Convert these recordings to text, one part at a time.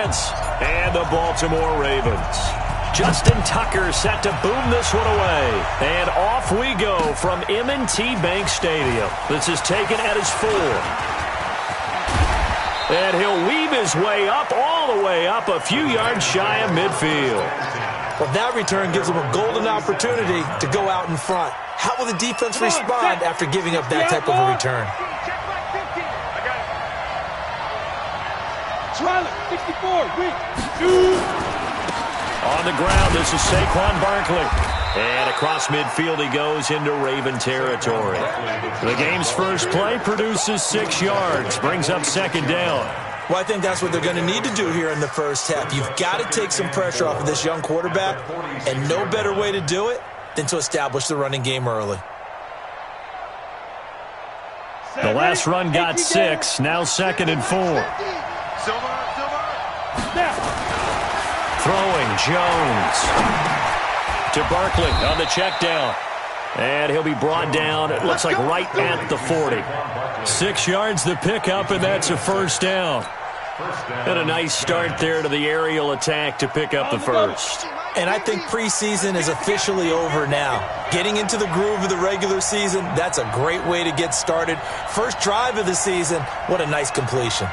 defense. And the Baltimore Ravens. Justin Tucker set to boom this one away. And off we go from M&T Bank Stadium. This is taken at his 4. And he'll weave his way up, all the way up, a few yards shy of midfield. Well, that return gives him a golden opportunity to go out in front. How will the defense respond after giving up that type of a return? On the ground, this is Saquon Barkley. And across midfield he goes into Raven territory. The game's first play produces 6 yards, brings up second down. Well, I think that's what they're going to need to do here in the first half. You've got to take some pressure off of this young quarterback, and no better way to do it than to establish the running game early. The last run got 6, now 2nd and 4. Throwing, Jones to Barkley on the check down. And he'll be brought down, it looks like right at the 40. 6 yards the pickup, and that's a first down. And a nice start there to the aerial attack to pick up the first. And I think preseason is officially over now. Getting into the groove of the regular season, that's a great way to get started. First drive of the season, what a nice completion.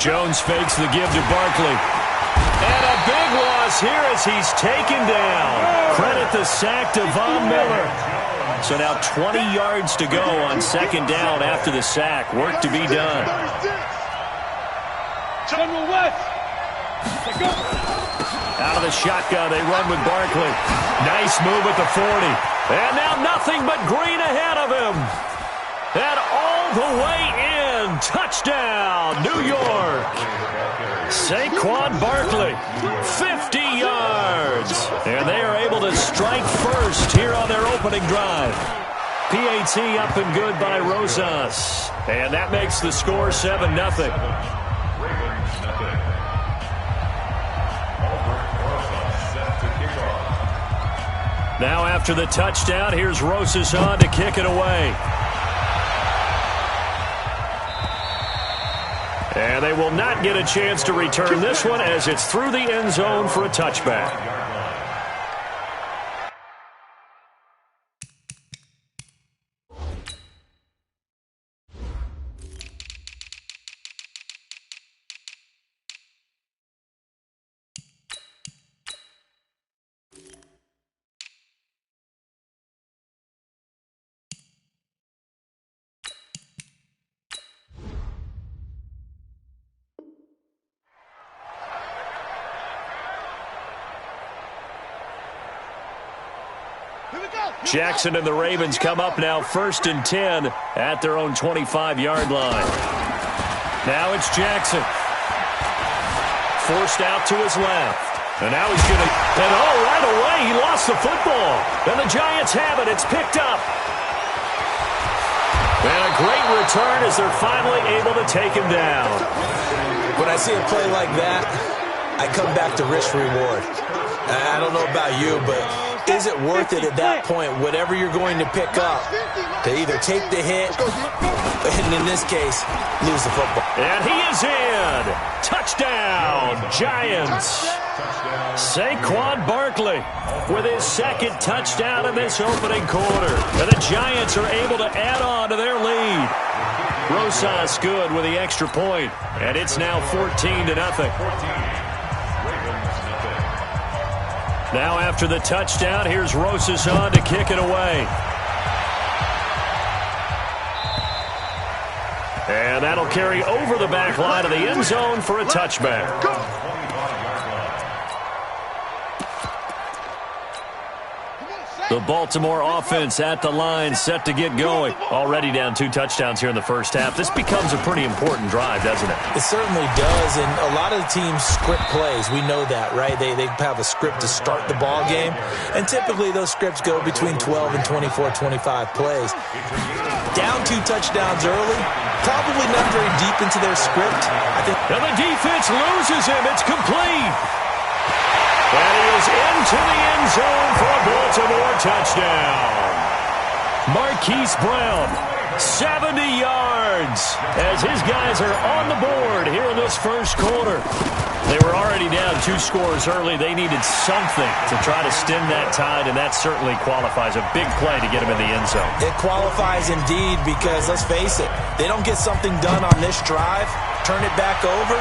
Jones fakes the give to Barkley. And a big loss here as he's taken down. Credit the sack to Von Miller. So now 20 yards to go on second down after the sack. Work to be done. Out of the shotgun, they run with Barkley. Nice move at the 40. And now nothing but green ahead of him. And all the way in. Touchdown, New York. Saquon Barkley, 50 yards. And they are able to strike first here on their opening drive. PAT up and good by Rosas. And that makes the score 7-0. Now after the touchdown, here's Rosas on to kick it away. And they will not get a chance to return this one as it's through the end zone for a touchback. Jackson and the Ravens come up now 1st and 10 at their own 25-yard line. Now it's Jackson. Forced out to his left. And now he's going to... And right away, he lost the football. And the Giants have it. It's picked up. And a great return as they're finally able to take him down. When I see a play like that, I come back to risk-reward. I don't know about you, but... is it worth it at that point, whatever you're going to pick up, to either take the hit, and in this case, lose the football? And he is in. Touchdown, Giants. Saquon Barkley with his 2nd touchdown in this opening quarter. And the Giants are able to add on to their lead. Rosas good with the extra point, and it's now 14-0. Now after the touchdown, here's Rosas on to kick it away. And that'll carry over the back line of the end zone for a touchback. The Baltimore offense at the line, set to get going. Already down 2 touchdowns here in the first half. This becomes a pretty important drive, doesn't it? It certainly does, and a lot of the teams script plays. We know that, right? They have a script to start the ball game, and typically those scripts go between 12 and 24, 25 plays. Down 2 touchdowns early, probably not very deep into their script. And the defense loses him. It's complete. And he is into the end zone for a Baltimore touchdown. Marquise Brown, 70 yards as his guys are on the board here in this first quarter. They were already down 2 scores early. They needed something to try to stem that tide, and that certainly qualifies. A big play to get them in the end zone. It qualifies indeed because, let's face it, they don't get something done on this drive, turn it back over,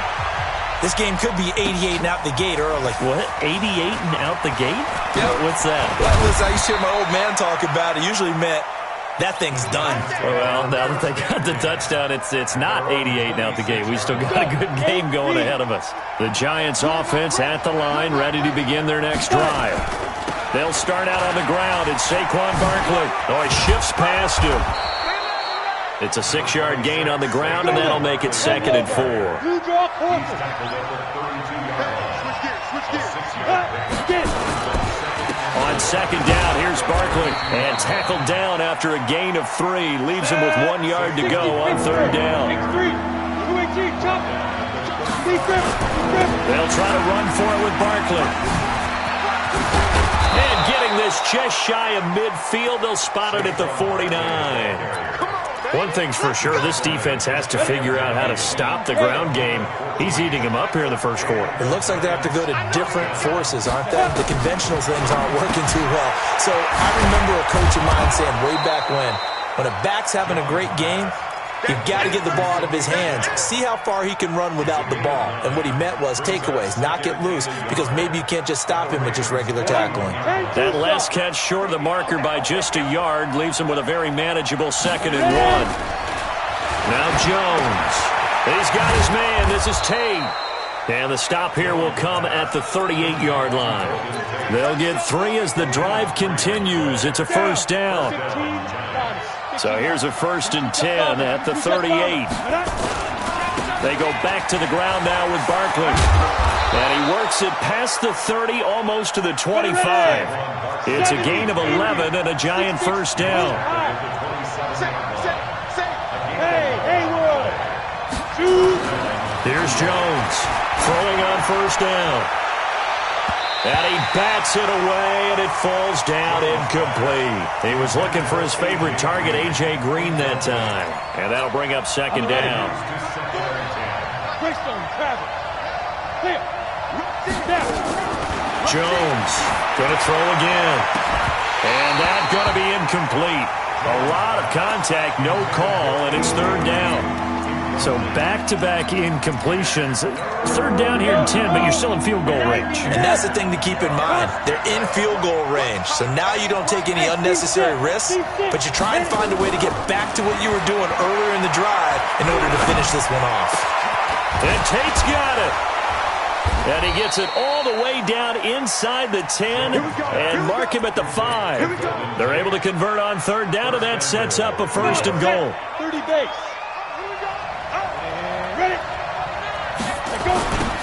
this game could be 88 and out the gate early. What? 88 and out the gate? Yep. What's that? Well, listen, I used to hear my old man talk about it. Usually meant that thing's done. Well, now that they got the touchdown, it's not 88 and out the gate. We still got a good game going ahead of us. The Giants offense at the line, ready to begin their next drive. They'll start out on the ground. It's Saquon Barkley. Oh, he shifts past him. It's a 6-yard gain on the ground, and that'll make it 2nd and 4. On 2nd down, here's Barkley. And tackled down after a gain of 3. Leaves him with 1 yard to go on 3rd down. They'll try to run for it with Barkley. And getting this just shy of midfield, they'll spot it at the 49. One thing's for sure, this defense has to figure out how to stop the ground game. He's eating them up here in the first quarter. It looks like they have to go to different forces, aren't they? The conventional things aren't working too well. So I remember a coach of mine saying way back when a back's having a great game, you've got to get the ball out of his hands. See how far he can run without the ball. And what he meant was takeaways, knock it loose, because maybe you can't just stop him with just regular tackling. That last catch short of the marker by just a yard leaves him with a very manageable 2nd and 1. Now Jones. He's got his man. This is Tate. And the stop here will come at the 38-yard line. They'll get 3 as the drive continues. It's a 1st down. So here's a 1st and 10 at the 38. They go back to the ground now with Barkley. And he works it past the 30, almost to the 25. It's a gain of 11 and a Giant 1st down. Here's Jones throwing on 1st down. And he bats it away, and it falls down incomplete. He was looking for his favorite target, A.J. Green, that time. And that'll bring up 2nd down. Jones going to throw again. And that's going to be incomplete. A lot of contact, no call, and it's 3rd down. So back-to-back incompletions. 3rd down here in 10, but you're still in field goal range. And that's the thing to keep in mind. They're in field goal range. So now you don't take any unnecessary risks, but you try and find a way to get back to what you were doing earlier in the drive in order to finish this one off. And Tate's got it. And he gets it all the way down inside the 10 and mark him at the 5. They're able to convert on 3rd down, and that sets up a 1st and goal. 30 base.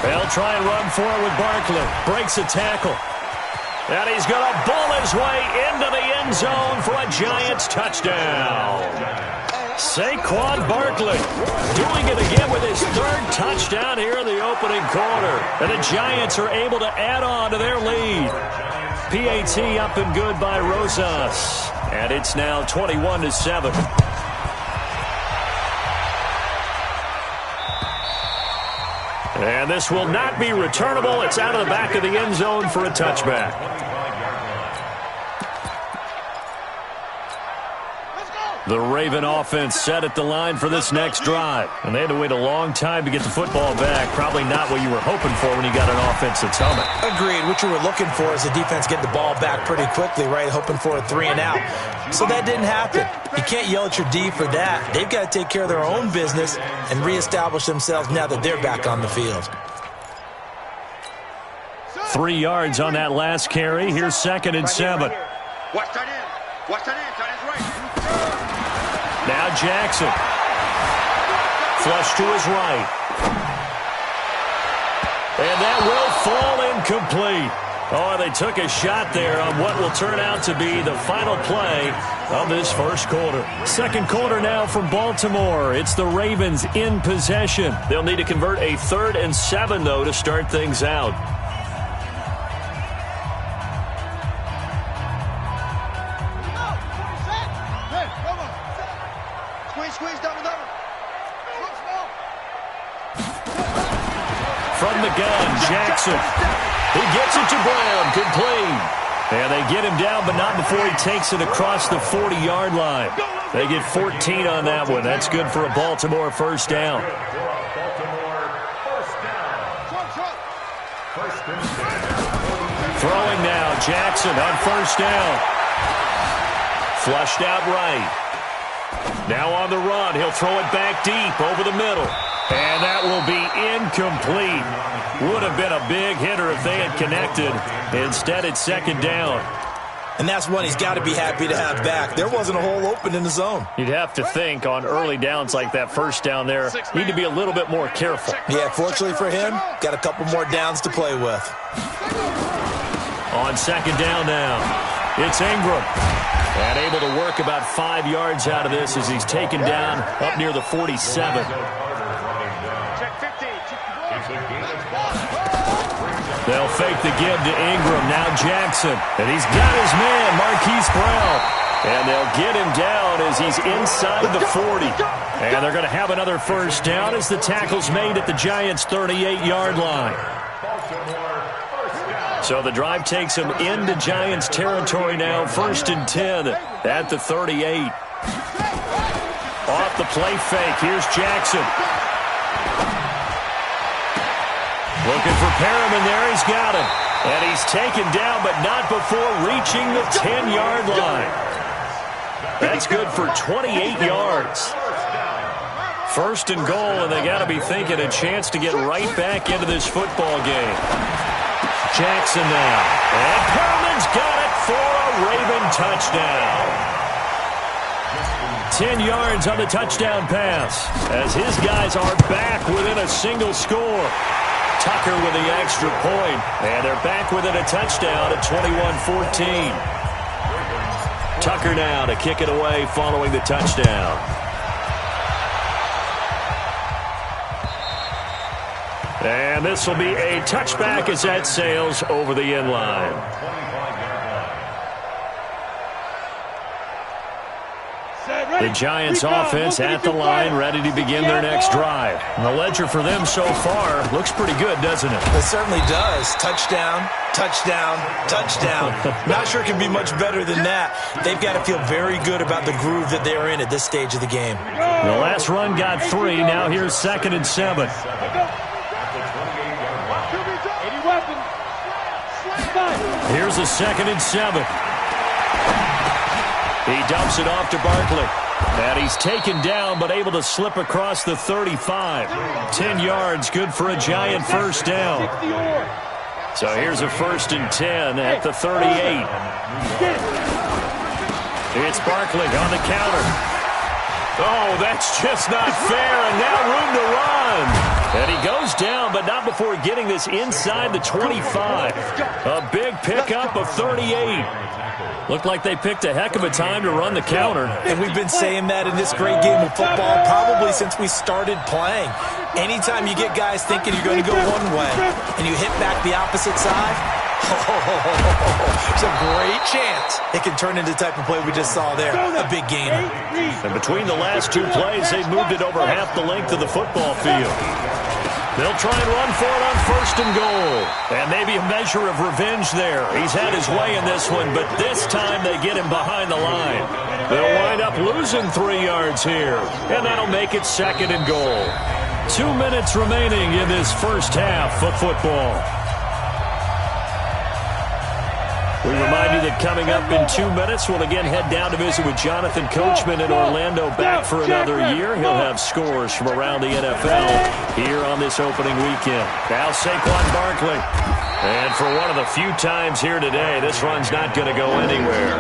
They'll try and run for it with Barkley. Breaks a tackle. And he's going to bull his way into the end zone for a Giants touchdown. Saquon Barkley doing it again with his 3rd touchdown here in the opening quarter. And the Giants are able to add on to their lead. PAT up and good by Rosas. And it's now 21-7. And this will not be returnable. It's out of the back of the end zone for a touchback. The Raven offense set at the line for this next drive. And they had to wait a long time to get the football back. Probably not what you were hoping for when you got an offense that's humming. Agreed. What you were looking for is the defense get the ball back pretty quickly, right? Hoping for a 3 and out. So that didn't happen. You can't yell at your D for that. They've got to take care of their own business and reestablish themselves now that they're back on the field. 3 yards on that last carry. Here's 2nd and 7. Watch that in. Watch that in. That is right. Now Jackson. Flush to his right. And that will fall incomplete. Oh, they took a shot there on what will turn out to be the final play of this first quarter. 2nd quarter now from Baltimore. It's the Ravens in possession. They'll need to convert a 3rd and 7, though, to start things out. From the gun, Jackson. He gets it to Brown, complete. And they get him down, but not before he takes it across the 40-yard line. They get 14 on that one. That's good for a Baltimore first down. Throwing now, Jackson on first down. Flushed out right. Now on the run, he'll throw it back deep over the middle. And that will be incomplete. Would have been a big hitter if they had connected. Instead, it's second down. And that's one he's got to be happy to have back. There wasn't a hole open in the zone. You'd have to think on early downs like that first down there, need to be a little bit more careful. Yeah, fortunately for him, got a couple more downs to play with. On second down now, it's Ingram. And able to work about 5 yards out of this as he's taken down up near the 47. They'll fake the give to Ingram. Now Jackson. And he's got his man, Marquise Brown. And they'll get him down as he's inside the 40. And they're going to have another first down as the tackle's made at the Giants' 38-yard line. So the drive takes him into Giants territory now. First and 10 at the 38. Off the play fake. Here's Jackson. Looking for Perriman there. He's got him. And he's taken down, but not before reaching the 10-yard line. That's good for 28 yards. First and goal, and they got to be thinking a chance to get right back into this football game. Jackson now. And Perriman's got it for a Raven touchdown. 10 yards on the touchdown pass as his guys are back within a single score. Tucker with the extra point, and they're back within a touchdown at 21-14. Tucker now to kick it away following the touchdown. And this will be a touchback as that sails over the end line. The Giants offense at the line, ready to begin their next drive. And the ledger for them so far looks pretty good, doesn't it? It certainly does. Touchdown, touchdown, touchdown. Not sure it can be much better than that. They've got to feel very good about the groove that they're in at this stage of the game. The last run got 3. Now here's 2nd and 7. Here's a 2nd and 7. He dumps it off to Barkley. And he's taken down, but able to slip across the 35. 10 yards, good for a Giant first down. So here's a 1st and 10 at the 38. It's Barkley on the counter. Oh, that's just not fair, and now room to run. And he goes down, but not before getting this inside the 25. A big pickup of 38. Looked like they picked a heck of a time to run the counter. And we've been saying that in this great game of football probably since we started playing. Anytime you get guys thinking you're going to go one way and you hit back the opposite side, it's a great chance it can turn into the type of play we just saw there. A big gainer. And between the last 2 plays, they've moved it over half the length of the football field. They'll try and run for it on 1st and goal. And maybe a measure of revenge there. He's had his way in this one, but this time they get him behind the line. They'll wind up losing 3 yards here. And that'll make it 2nd and goal. 2 minutes remaining in this first half of football. We remind you that coming up in 2 minutes, we'll again head down to visit with Jonathan Coachman in Orlando, back for another year. He'll have scores from around the NFL here on this opening weekend. Now Saquon Barkley. And for one of the few times here today, this run's not going to go anywhere.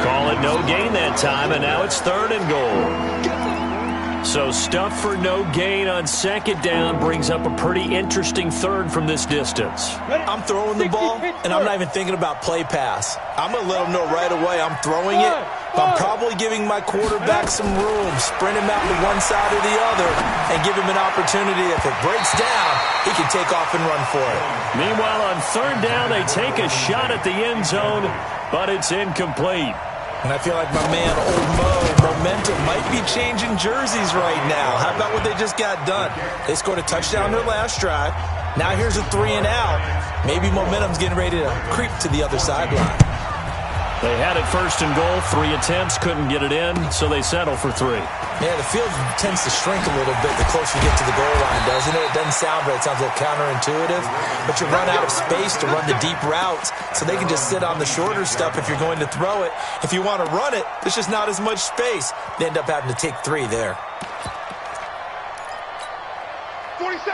Call it no gain that time, and now it's 3rd and goal. So stuff for no gain on 2nd down brings up a pretty interesting 3rd from this distance. I'm throwing the ball, and I'm not even thinking about play pass. I'm going to let them know right away I'm throwing it, but I'm probably giving my quarterback some room, sprint him out to one side or the other, and give him an opportunity. If it breaks down, he can take off and run for it. Meanwhile, on 3rd down, they take a shot at the end zone, but it's incomplete. And I feel like my man, Old Mo, momentum might be changing jerseys right now. How about what they just got done? They scored a touchdown their last drive. Now here's a 3 and out. Maybe momentum's getting ready to creep to the other sideline. They had it first and goal. 3 attempts, couldn't get it in, so they settle for 3. Yeah, the field tends to shrink a little bit the closer you get to the goal line, doesn't it? It doesn't sound right. It sounds a little counterintuitive. But you run out of space to run the deep routes, so they can just sit on the shorter stuff if you're going to throw it. If you want to run it, there's just not as much space. They end up having to take 3 there.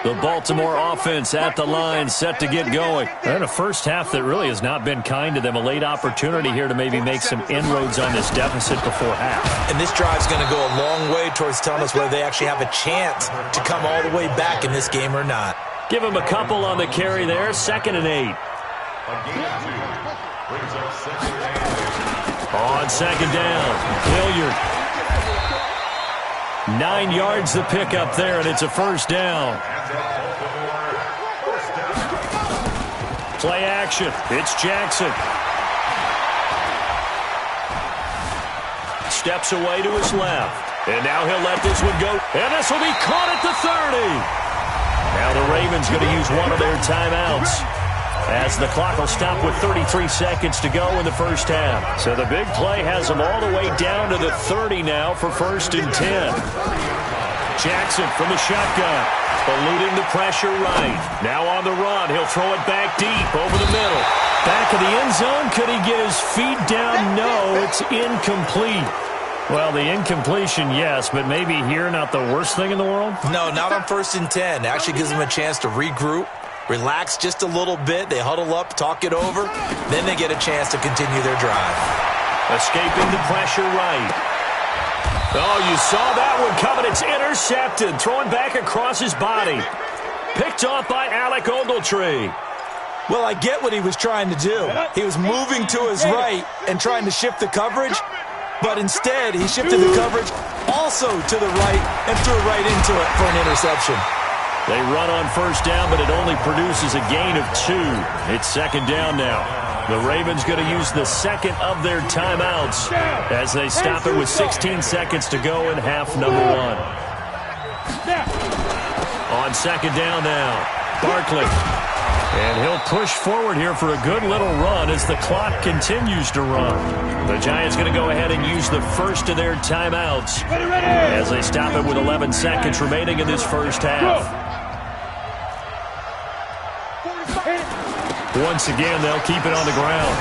The Baltimore offense at the line, set to get going. And a first half that really has not been kind to them. A late opportunity here to maybe make some inroads on this deficit before half. And this drive's going to go a long way towards telling us whether they actually have a chance to come all the way back in this game or not. Give them a couple on the carry there. 2nd and 8. On 2nd down, Hilliard. 9 yards the pickup there, and it's a first down. Play action. It's Jackson. Steps away to his left. And now he'll let this one go. And this will be caught at the 30. Now the Ravens going to use one of their timeouts, as the clock will stop with 33 seconds to go in the first half. So the big play has them all the way down to the 30 now for 1st and 10. Jackson from the shotgun, eluding the pressure right. Now on the run, he'll throw it back deep over the middle. Back of the end zone, could he get his feet down? No, it's incomplete. Well, the incompletion, yes, but maybe here not the worst thing in the world? No, not on 1st and 10. It actually gives them a chance to regroup, relax just a little bit. They huddle up, talk it over. Then they get a chance to continue their drive. Escaping the pressure right. Oh, you saw that one coming. It's intercepted. Throwing back across his body. Picked off by Alec Ogletree. Well, I get what he was trying to do. He was moving to his right and trying to shift the coverage. But instead, he shifted the coverage also to the right and threw right into it for an interception. They run on first down, but it only produces a gain of 2. It's 2nd down now. The Ravens going to use the second of their timeouts as they stop it with 16 seconds to go in half number 1. On 2nd down now, Barkley. And he'll push forward here for a good little run as the clock continues to run. The Giants going to go ahead and use the first of their timeouts as they stop it with 11 seconds remaining in this first half. Once again, they'll keep it on the ground.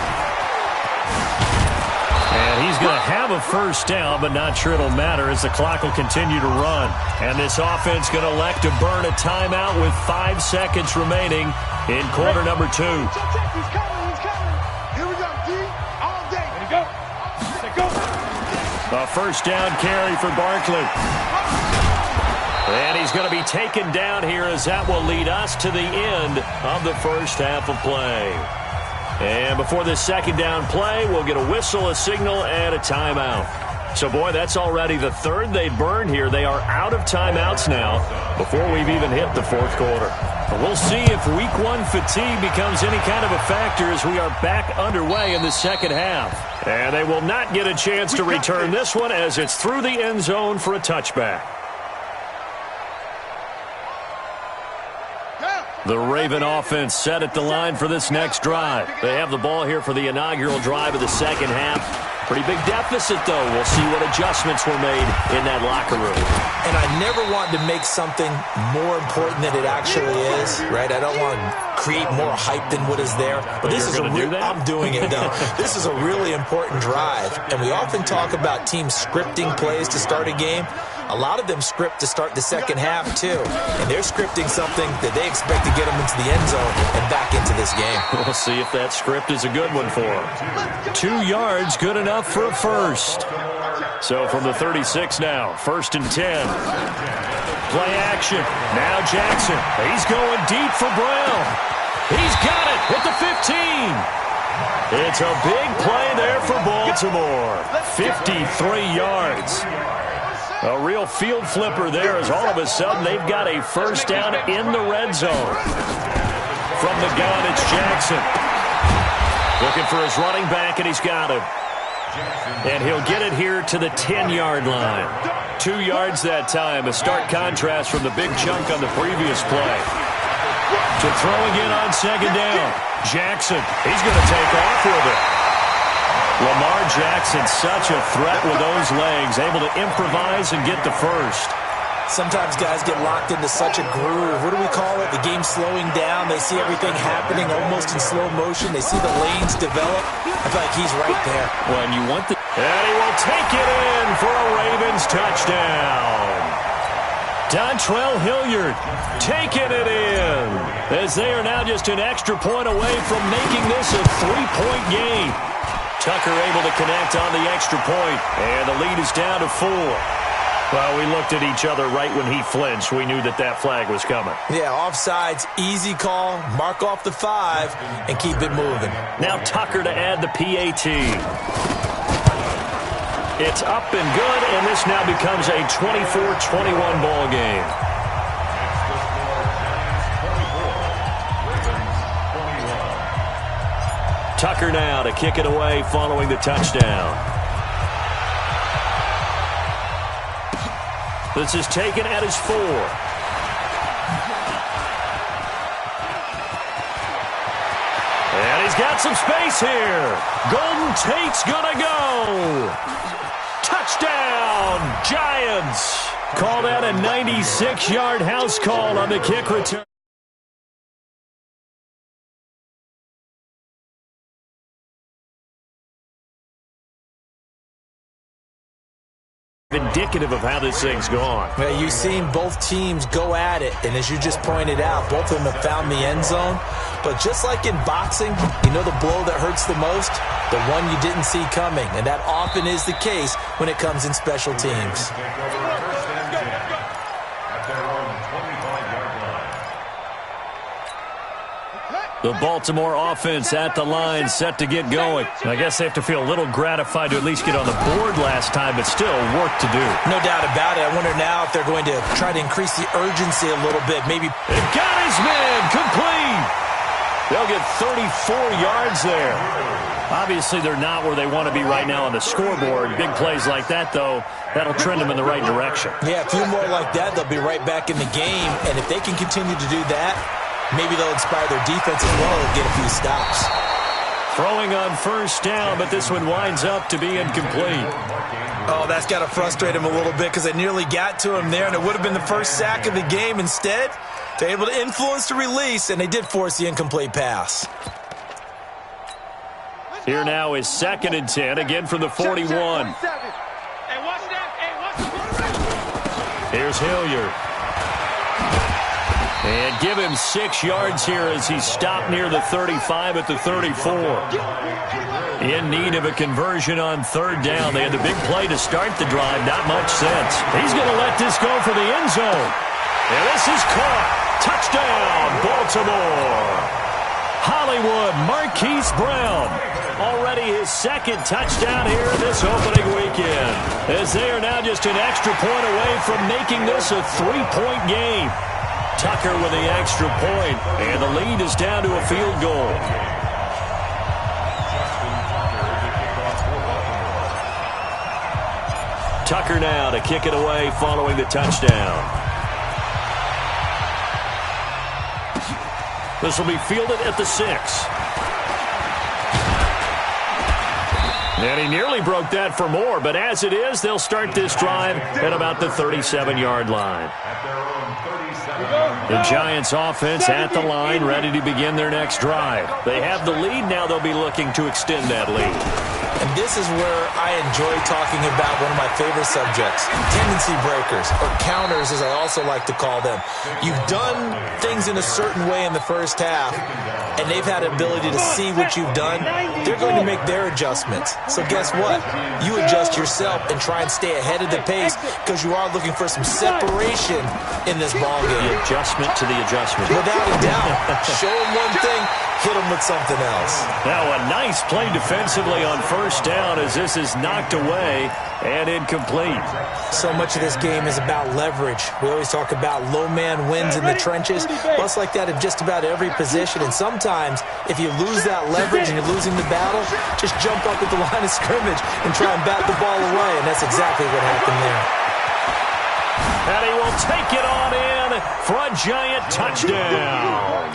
And he's going to have a first down, but not sure it'll matter as the clock will continue to run. And this offense going to elect to burn a timeout with 5 seconds remaining in quarter number 2. Here we go, D, all day. Here we go. A first down carry for Barkley. And he's going to be taken down here as that will lead us to the end of the first half of play. And before this 2nd down play, we'll get a whistle, a signal, and a timeout. So, boy, that's already the 3rd they've burned here. They are out of timeouts now before we've even hit the 4th quarter. But we'll see if Week 1 fatigue becomes any kind of a factor as we are back underway in the 2nd half. And they will not get a chance to return this one as it's through the end zone for a touchback. The Raven offense set at the line for this next drive. They have the ball here for the inaugural drive of the 2nd half. Pretty big deficit, though. We'll see what adjustments were made in that locker room. And I never want to make something more important than it actually is, right? I don't want to create more hype than what is there. But this is I'm doing it, though. This is a really important drive. And we often talk about teams scripting plays to start a game. A lot of them script to start the 2nd half, too. And they're scripting something that they expect to get them into the end zone and back into this game. We'll see if that script is a good one for them. 2 yards, good enough for a first. So from the 36 now, 1st and 10. Play action. Now Jackson. He's going deep for Brown. He's got it at the 15. It's a big play there for Baltimore. 53 yards. A real field flipper there as all of a sudden they've got a first down in the red zone. From the gun, it's Jackson. Looking for his running back, and he's got him. And he'll get it here to the 10-yard line. 2 yards that time, a stark contrast from the big chunk on the previous play. To throw again on second down. Jackson, he's going to take off with it. Lamar Jackson, such a threat with those legs, able to improvise and get the first. Sometimes guys get locked into such a groove. What do we call it? The game slowing down. They see everything happening almost in slow motion. They see the lanes develop. I feel like he's right there. When you want the... And he will take it in for a Ravens touchdown. Dontrell Hilliard taking it in, as they are now just an extra point away from making this a 3-point game. Tucker able to connect on the extra point, and the lead is down to 4. Well, we looked at each other right when he flinched. We knew that that flag was coming. Yeah, offsides, easy call, mark off the 5, and keep it moving. Now Tucker to add the PAT. It's up and good, and this now becomes a 24-21 ball game. Tucker now to kick it away following the touchdown. This is taken at his 4. And he's got some space here. Golden Tate's gonna go. Touchdown, Giants. Call that a 96-yard house call on the kick return. Indicative of how this thing's gone. Well, you've seen both teams go at it, and as you just pointed out, both of them have found the end zone. But just like in boxing, you know the blow that hurts the most? The one you didn't see coming, and that often is the case when it comes in special teams. The Baltimore offense at the line, set to get going. I guess they have to feel a little gratified to at least get on the board last time, but still work to do. No doubt about it. I wonder now if they're going to try to increase the urgency a little bit. Maybe. It got his man complete. They'll get 34 yards there. Obviously, they're not where they want to be right now on the scoreboard. Big plays like that, though, that'll trend them in the right direction. Yeah, a few more like that, they'll be right back in the game. And if they can continue to do that, maybe they'll inspire their defense as well and get a few stops. Throwing on first down, but this one winds up to be incomplete. Oh, that's got to frustrate him a little bit because they nearly got to him there, and it would have been the first sack of the game. Instead, they're able to influence the release, and they did force the incomplete pass. Here now is 2nd and 10, again from the 41. Here's Hilliard. And give him 6 yards here as he's stopped near the 35 at the 34. In need of a conversion on 3rd down. They had the big play to start the drive. Not much sense. He's going to let this go for the end zone. And this is caught. Touchdown, Baltimore. Hollywood Marquise Brown. Already his 2nd touchdown here this opening weekend. As they are now just an extra point away from making this a 3-point game. Tucker with the extra point, and the lead is down to a field goal. Tucker now to kick it away following the touchdown. This will be fielded at the 6. And he nearly broke that for more, but as it is, they'll start this drive at about the 37-yard line. The Giants offense at the line, ready to begin their next drive. They have the lead. Now they'll be looking to extend that lead. And this is where I enjoy talking about one of my favorite subjects, tendency breakers, or counters as I also like to call them. You've done things in a certain way in the first half, and they've had an ability to see what you've done. They're going to make their adjustments. So guess what? You adjust yourself and try and stay ahead of the pace because you are looking for some separation in this ball game. The adjustment to the adjustment. Without a doubt. Show them one thing, hit them with something else. Now a nice play defensively on 1st first down as this is knocked away and incomplete. So much of this game is about leverage. We always talk about low man wins in the trenches. Well, it's like that in just about every position. And sometimes, if you lose that leverage and you're losing the battle, just jump up at the line of scrimmage and try and bat the ball away. And that's exactly what happened there. And he will take it on in for a giant touchdown.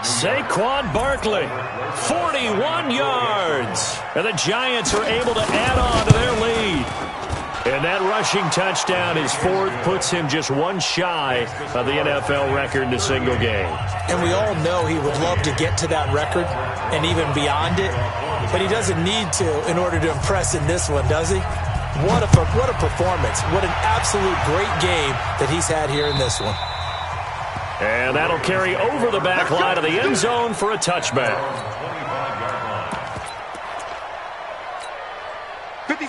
Saquon Barkley, 41 yards. And the Giants are able to add on to their lead. And that rushing touchdown, his fourth, puts him just one shy of the NFL record in a single game. And we all know he would love to get to that record and even beyond it. But he doesn't need to in order to impress in this one, does he? What a performance. What an absolute great game that he's had here in this one. And that'll carry over the back line of the end zone for a touchback.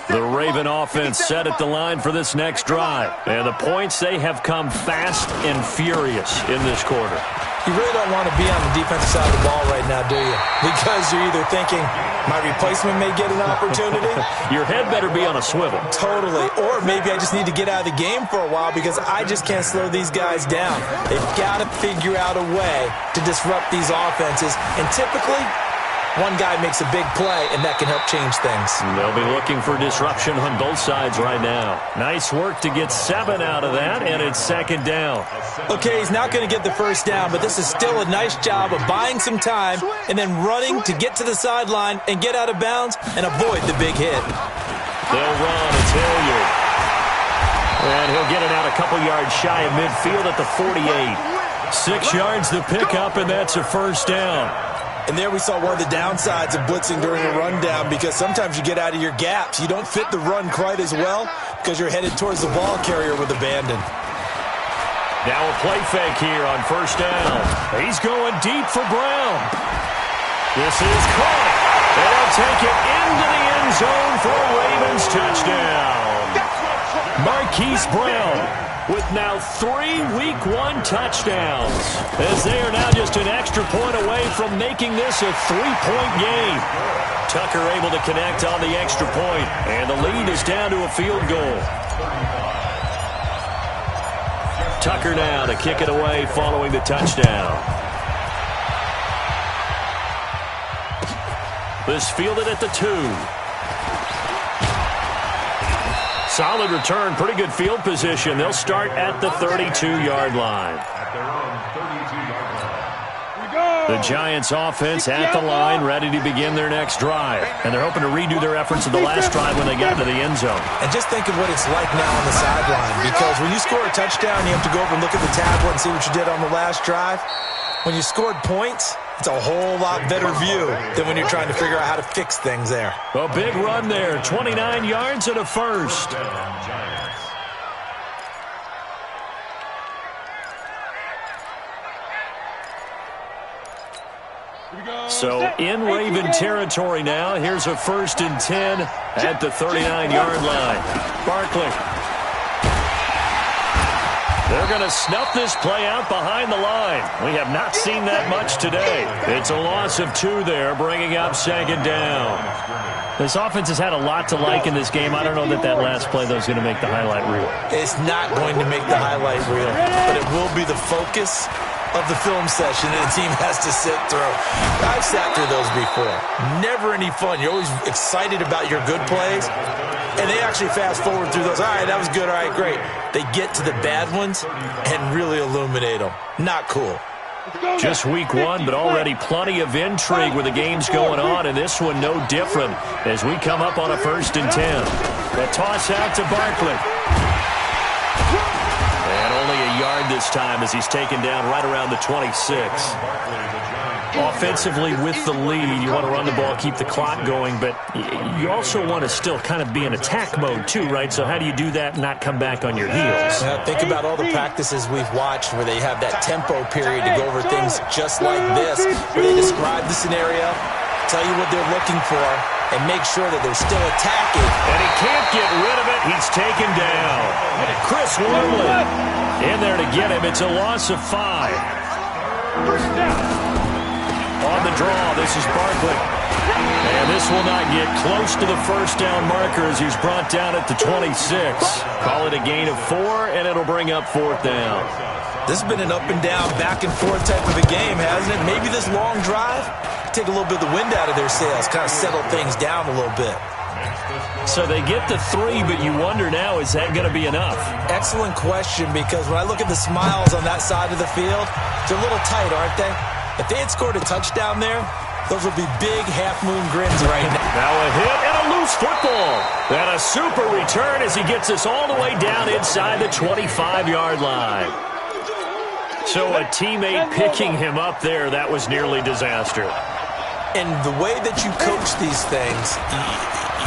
The Raven offense set at the line for this next drive. And the points, they have come fast and furious in this quarter. You really don't want to be on the defensive side of the ball right now, do you? Because you're either thinking, my replacement may get an opportunity. Your head better be on a swivel. Totally. Or maybe I just need to get out of the game for a while because I just can't slow these guys down. They've got to figure out a way to disrupt these offenses. And typically, one guy makes a big play, and that can help change things. They'll be looking for disruption on both sides right now. Nice work to get 7 out of that, and it's second down. Okay, he's not going to get the first down, but this is still a nice job of buying some time and then running to get to the sideline and get out of bounds and avoid the big hit. They'll run. It's Hilliard. And he'll get it out a couple yards shy of midfield at the 48. 6 yards the pickup, and that's a first down. And there we saw one of the downsides of blitzing during a rundown because sometimes you get out of your gaps. You don't fit the run quite as well because you're headed towards the ball carrier with abandon. Now a play fake here on first down. He's going deep for Brown. This is caught. And they'll take it into the end zone for a Ravens touchdown. Marquise Brown with now 3 Week 1 touchdowns, as they are now just an extra point away from making this a 3-point game. Tucker able to connect on the extra point, and the lead is down to a field goal. Tucker now to kick it away following the touchdown. This fielded at the 2. Solid return, pretty good field position. They'll start at the 32-yard line. The Giants offense at the line, ready to begin their next drive. And they're hoping to redo their efforts of the last drive when they got to the end zone. And just think of what it's like now on the sideline, because when you score a touchdown, you have to go over and look at the tablet and see what you did on the last drive. When you scored points, it's a whole lot better view than when you're trying to figure out how to fix things there. A big run there, 29 yards and a first. So in Raven territory now, here's a 1st and 10 at the 39-yard line. Barkley. They're going to snuff this play out behind the line. We have not seen that much today. It's a loss of 2 there, bringing up second down. This offense has had a lot to like in this game. I don't know that last play, though, is going to make the highlight reel. It's not going to make the highlight reel, but it will be the focus of the film session that a team has to sit through. I've sat through those before. Never any fun. You're always excited about your good plays, and they actually fast forward through those. All right, that was good. All right, great. They get to the bad ones and really illuminate them. Not cool. Just week 1, but already plenty of intrigue with the games going on, and this one no different as we come up on a 1st and 10. The toss out to Barkley. And only a yard this time as he's taken down right around the 26. Offensively with the lead, you want to run the ball, keep the clock going, but you also want to still kind of be in attack mode too, right? So how do you do that and not come back on your heels? Yeah, think about all the practices we've watched where they have that tempo period to go over things just like this, where they describe the scenario, tell you what they're looking for, and make sure that they're still attacking. And he can't get rid of it. He's taken down. Chris Wormley in there to get him. It's a loss of 5. On the draw, this is Barkley. And this will not get close to the first down marker as he's brought down at the 26. Call it a gain of 4, and it'll bring up 4th down. This has been an up-and-down, back-and-forth type of a game, hasn't it? Maybe this long drive, take a little bit of the wind out of their sails, kind of settle things down a little bit. So they get the 3, but you wonder now, is that going to be enough? Excellent question, because when I look at the smiles on that side of the field, they're a little tight, aren't they? If they had scored a touchdown there, those would be big half-moon grins right now. Now a hit and a loose football. And a super return as he gets us all the way down inside the 25-yard line. So a teammate picking him up there, that was nearly disaster. And the way that you coach these things,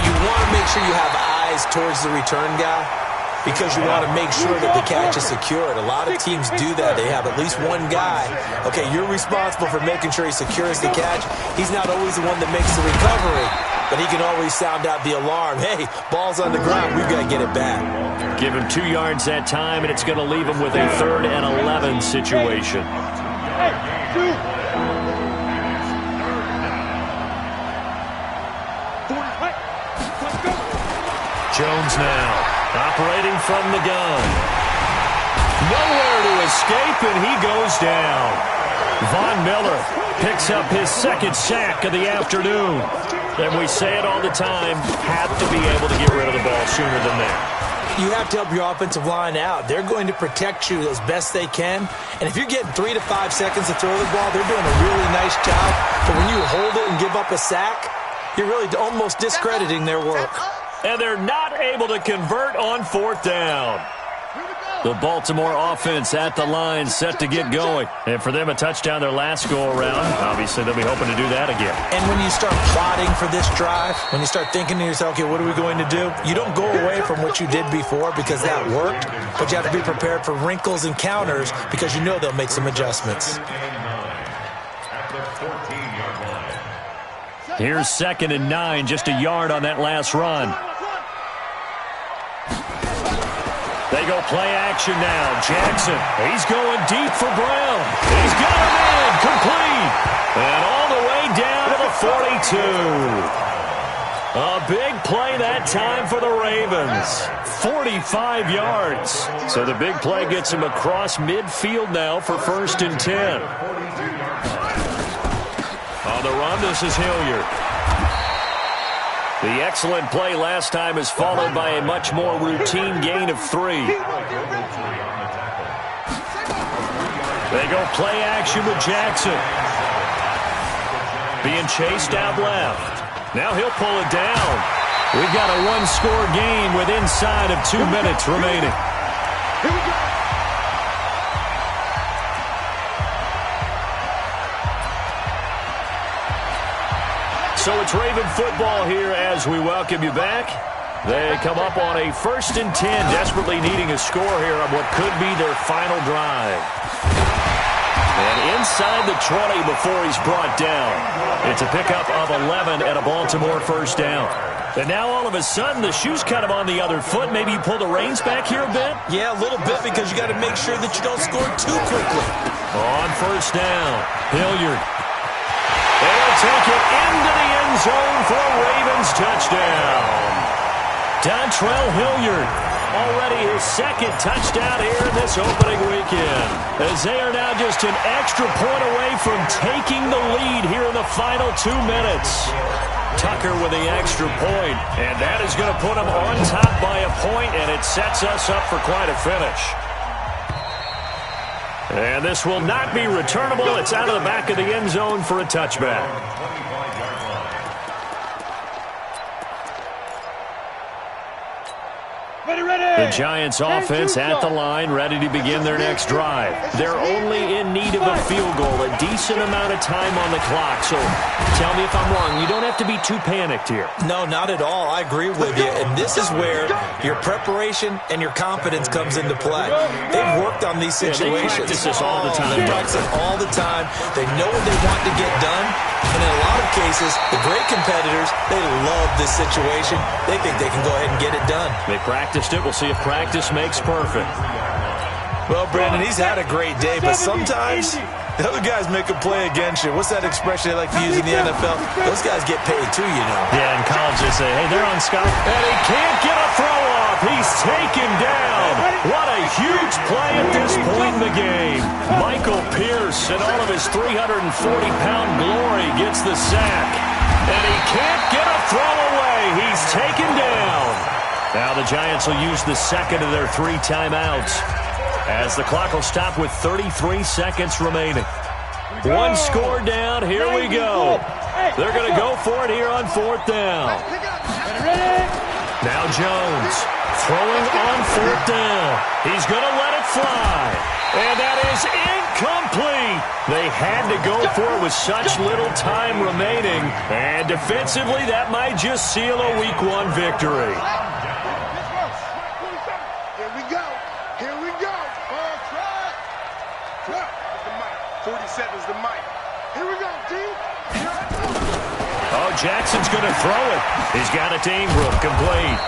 you want to make sure you have eyes towards the return guy because you want to make sure that the catch is secured. A lot of teams do that. They have at least one guy. Okay, you're responsible for making sure he secures the catch. He's not always the one that makes the recovery, but he can always sound out the alarm. Hey, ball's on the ground. We've got to get it back. Give him 2 yards that time, and it's going to leave him with a 3rd and 11 situation. Jones now, operating from the gun. Nowhere to escape, and he goes down. Von Miller picks up his 2nd sack of the afternoon. And we say it all the time, have to be able to get rid of the ball sooner than that. You have to help your offensive line out. They're going to protect you as best they can. And if you're getting 3 to 5 seconds to throw the ball, they're doing a really nice job. But when you hold it and give up a sack, you're really almost discrediting their work. And they're not able to convert on 4th down. The Baltimore offense at the line set to get going. And for them, a touchdown their last go-around. Obviously, they'll be hoping to do that again. And when you start plotting for this drive, when you start thinking to yourself, okay, what are we going to do? You don't go away from what you did before because that worked, but you have to be prepared for wrinkles and counters because you know they'll make some adjustments. Here's 2nd and 9, just a yard on that last run. They go play action now. Jackson, he's going deep for Brown. He's got him in, complete. And all the way down to the 42. A big play that time for the Ravens. 45 yards. So the big play gets him across midfield now for 1st and 10. On the run, this is Hilliard. The excellent play last time is followed by a much more routine gain of 3. They go play action with Jackson. Being chased out left. Now he'll pull it down. We've got a 1-score game with inside of 2 minutes remaining. Here we go. So it's Raven football here as we welcome you back. They come up on a 1st and 10, desperately needing a score here on what could be their final drive. And inside the 20 before he's brought down. It's a pickup of 11 and a Baltimore 1st down. And now all of a sudden the shoe's kind of on the other foot. Maybe you pull the reins back here a bit? Yeah, a little bit because you got to make sure that you don't score too quickly. On 1st down, Hilliard. They'll take it into the end zone for a Ravens touchdown. Dontrell Hilliard, already his 2nd touchdown here in this opening weekend. As they are now just an extra point away from taking the lead here in the final 2 minutes. Tucker with the extra point, and that is going to put him on top by a point, and it sets us up for quite a finish. And this will not be returnable. It's out of the back of the end zone for a touchback. The Giants offense at the line, ready to begin their next drive. They're only in need of a field goal, a decent amount of time on the clock. So tell me if I'm wrong. You don't have to be too panicked here. No, not at all. I agree with you. And this is where your preparation and your confidence comes into play. They've worked on these situations. They practice this all the time. They practice it all the time. They know what they want to get done. And in a lot of cases, the great competitors, they love this situation. They think they can go ahead and get it done. They practiced it. We'll see if practice makes perfect. Well, Brandon, he's had a great day, but sometimes The other guys make a play against you. What's that expression they like to use in the NFL? Those guys get paid too, you know. Yeah, in college they say, hey, they're on Scott. And he can't get a throw off. He's taken down. What a huge play at this point in the game. Michael Pierce, in all of his 340-pound glory, gets the sack. And he can't get a throw away. He's taken down. Now the Giants will use the second of their 3 timeouts, as the clock will stop with 33 seconds remaining. 1 score down. Here we go. They're going to go for it here on 4th down. Now Jones throwing on 4th down. He's going to let it fly. And that is incomplete. They had to go for it with such little time remaining. And defensively, that might just seal a Week 1 victory. Here we go. Here we go. Oh, try. 47's the mic. Here we go, D. Oh, Jackson's going to throw it. He's got it to Ingram, complete.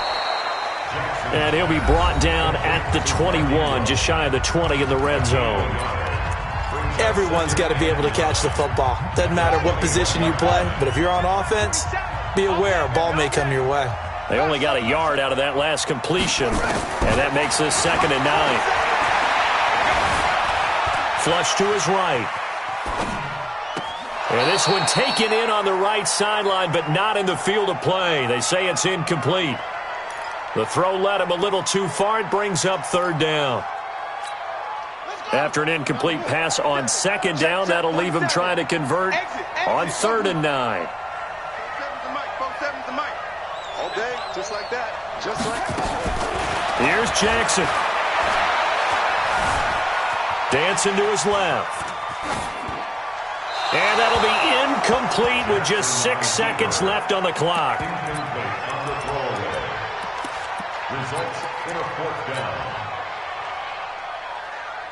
And he'll be brought down at the 21, just shy of the 20 in the red zone. Everyone's got to be able to catch the football. Doesn't matter what position you play, but if you're on offense, be aware a ball may come your way. They only got a yard out of that last completion, and that makes this 2nd and 9. Flush to his right. And this one taken in on the right sideline, but not in the field of play. They say it's incomplete. The throw led him a little too far. It brings up 3rd down. After an incomplete pass on 2nd down, that'll leave him trying to convert on 3rd and 9. 47's the mic. All day, just like that. Just like that. Here's Jackson. Dancing to his left. And that'll be incomplete with just 6 seconds left on the clock.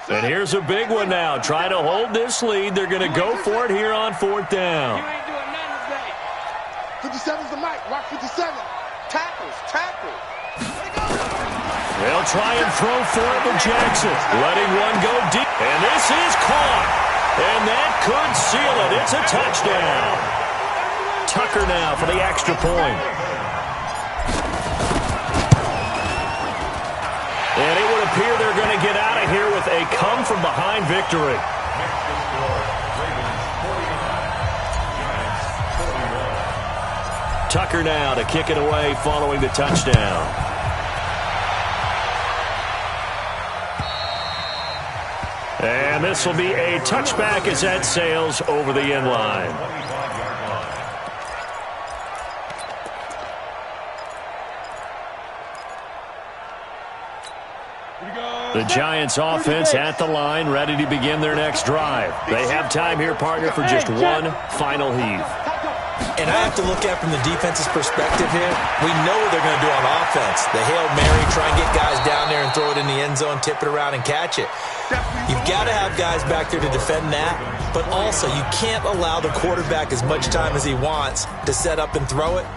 And here's a big one now. Trying to hold this lead. They're going to go for it here on 4th down. 57's the mic. Watch 57. Tackles. They'll try and throw for it with Jackson. Letting one go deep. And this is caught. And that could seal it. It's a touchdown. Tucker now for the extra point. And it would appear they're going to get out of here with a come-from-behind victory. Tucker now to kick it away following the touchdown. And this will be a touchback as that sails over the end line. The Giants offense at the line, ready to begin their next drive. They have time here, partner, for just one final heave. And I have to look at it from the defense's perspective here. We know what they're going to do on offense. The Hail Mary, try and get guys down there and throw it in the end zone, tip it around and catch it. You've got to have guys back there to defend that, but also you can't allow the quarterback as much time as he wants to set up and throw it.